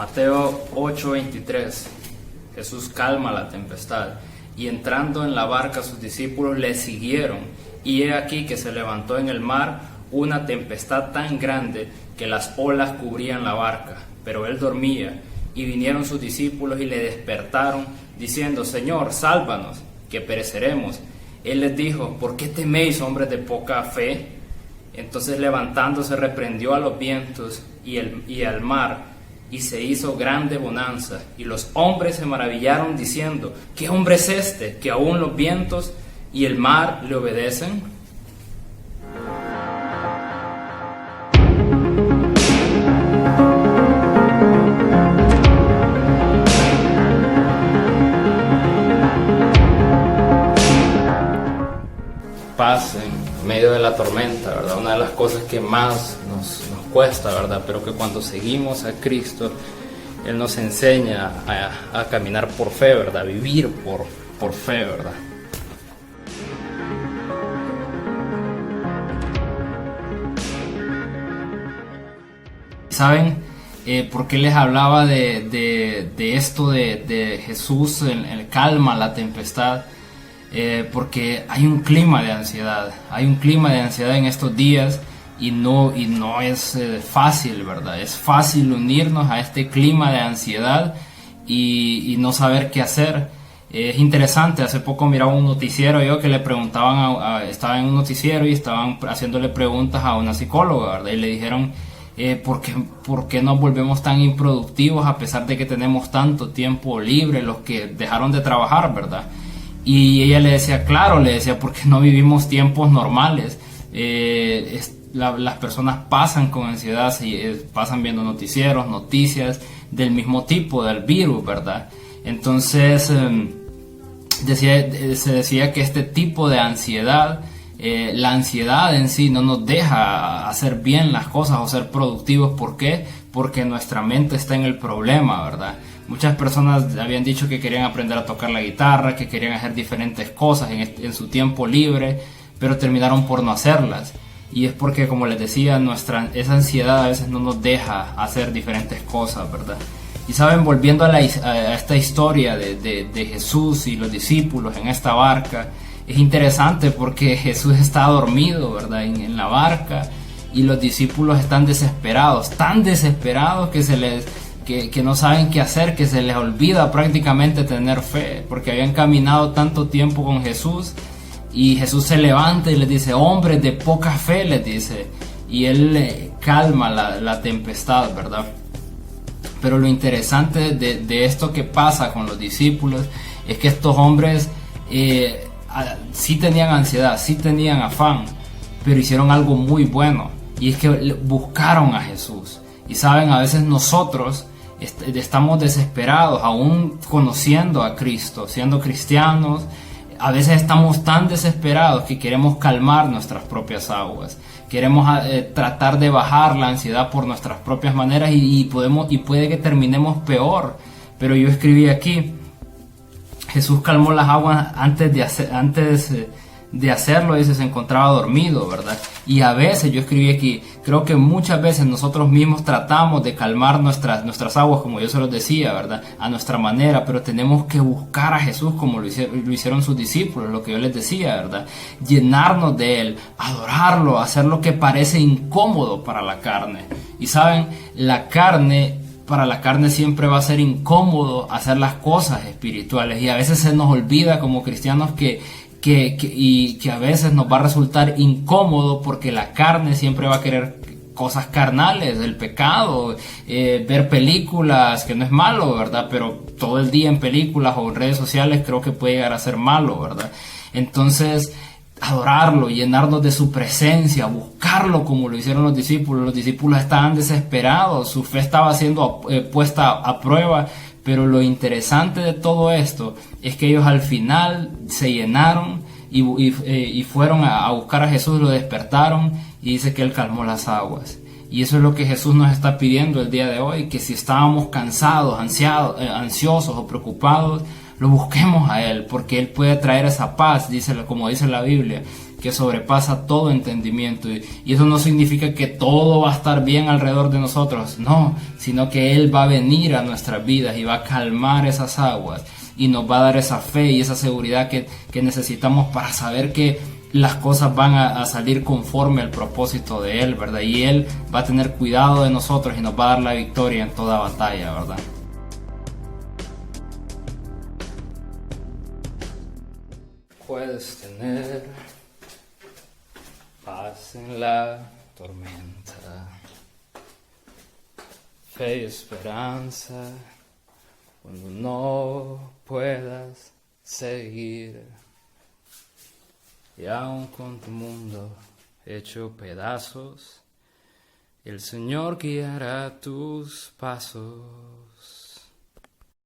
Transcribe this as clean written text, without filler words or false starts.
Mateo 8:23. Jesús calma la tempestad, y entrando en la barca sus discípulos le siguieron, y he aquí que se levantó en el mar una tempestad tan grande que las olas cubrían la barca, pero él dormía. Y vinieron sus discípulos y le despertaron, diciendo: Señor, sálvanos, que pereceremos. Él les dijo: ¿por qué teméis, hombres de poca fe? Entonces, levantándose, reprendió a los vientos y al mar, y se hizo grande bonanza. Y los hombres se maravillaron, diciendo: ¿qué hombre es este, que aún los vientos y el mar le obedecen? Paz en medio de la tormenta, ¿verdad? Una de las cosas que más nos cuesta, ¿verdad? Pero que cuando seguimos a Cristo, Él nos enseña a caminar por fe, ¿verdad? A vivir por fe, ¿verdad? ¿Saben por qué les hablaba de esto de Jesús en calma la tempestad? Porque hay un clima de ansiedad, en estos días y no es fácil, ¿verdad? Es fácil unirnos a este clima de ansiedad y no saber qué hacer. Es interesante, hace poco miraba un noticiero yo que le preguntaban, estaba en un noticiero y estaban haciéndole preguntas a una psicóloga, ¿verdad? Y le dijeron: ¿por qué nos volvemos tan improductivos a pesar de que tenemos tanto tiempo libre, los que dejaron de trabajar, ¿verdad? Y ella le decía, porque no vivimos tiempos normales. Las personas pasan con ansiedad, pasan viendo noticias del mismo tipo, del virus, ¿verdad? Entonces, se decía que este tipo de ansiedad, la ansiedad en sí no nos deja hacer bien las cosas o ser productivos. ¿Por qué? Porque nuestra mente está en el problema, ¿verdad? Muchas personas habían dicho que querían aprender a tocar la guitarra, que querían hacer diferentes cosas en su tiempo libre, pero terminaron por no hacerlas. Y es porque, como les decía, esa ansiedad a veces no nos deja hacer diferentes cosas, ¿verdad? Y saben, volviendo a esta historia de Jesús y los discípulos en esta barca, es interesante porque Jesús está dormido, ¿verdad? En la barca, y los discípulos están desesperados, tan desesperados que no saben qué hacer, que se les olvida prácticamente tener fe, porque habían caminado tanto tiempo con Jesús, y Jesús se levanta y les dice: hombres de poca fe, les dice, y Él calma la tempestad, ¿verdad? Pero lo interesante de esto que pasa con los discípulos es que estos hombres sí tenían ansiedad, sí tenían afán, pero hicieron algo muy bueno, y es que buscaron a Jesús. Y saben, a veces nosotros estamos desesperados, aún conociendo a Cristo, siendo cristianos. A veces estamos tan desesperados que queremos calmar nuestras propias aguas, queremos tratar de bajar la ansiedad por nuestras propias maneras, y puede que terminemos peor. Pero yo escribí aquí: Jesús calmó las aguas antes de hacerlo, dice, se encontraba dormido, ¿verdad? Y a veces, yo escribí aquí, creo que muchas veces nosotros mismos tratamos de calmar nuestras aguas, como yo se los decía, ¿verdad? A nuestra manera, pero tenemos que buscar a Jesús como lo hicieron sus discípulos, lo que yo les decía, ¿verdad? Llenarnos de Él, adorarlo, hacer lo que parece incómodo para la carne. Y saben, para la carne siempre va a ser incómodo hacer las cosas espirituales, y a veces se nos olvida como cristianos que a veces nos va a resultar incómodo, porque la carne siempre va a querer cosas carnales, el pecado, ver películas, que no es malo, ¿verdad? Pero todo el día en películas o en redes sociales creo que puede llegar a ser malo, ¿verdad? Entonces, adorarlo, llenarnos de su presencia, buscarlo como lo hicieron los discípulos. Los discípulos estaban desesperados, su fe estaba siendo puesta a prueba. Pero lo interesante de todo esto es que ellos al final se llenaron y fueron a buscar a Jesús, lo despertaron, y dice que Él calmó las aguas. Y eso es lo que Jesús nos está pidiendo el día de hoy, que si estábamos cansados, ansiosos o preocupados, lo busquemos a Él, porque Él puede traer esa paz, como dice la Biblia, que sobrepasa todo entendimiento. Y eso no significa que todo va a estar bien alrededor de nosotros, no, sino que Él va a venir a nuestras vidas y va a calmar esas aguas y nos va a dar esa fe y esa seguridad que necesitamos para saber que las cosas van a salir conforme al propósito de Él, ¿verdad? Y Él va a tener cuidado de nosotros y nos va a dar la victoria en toda batalla, ¿verdad? Puedes tener paz en la tormenta, fe y esperanza cuando no puedas seguir. Y aun con tu mundo hecho pedazos, el Señor guiará tus pasos.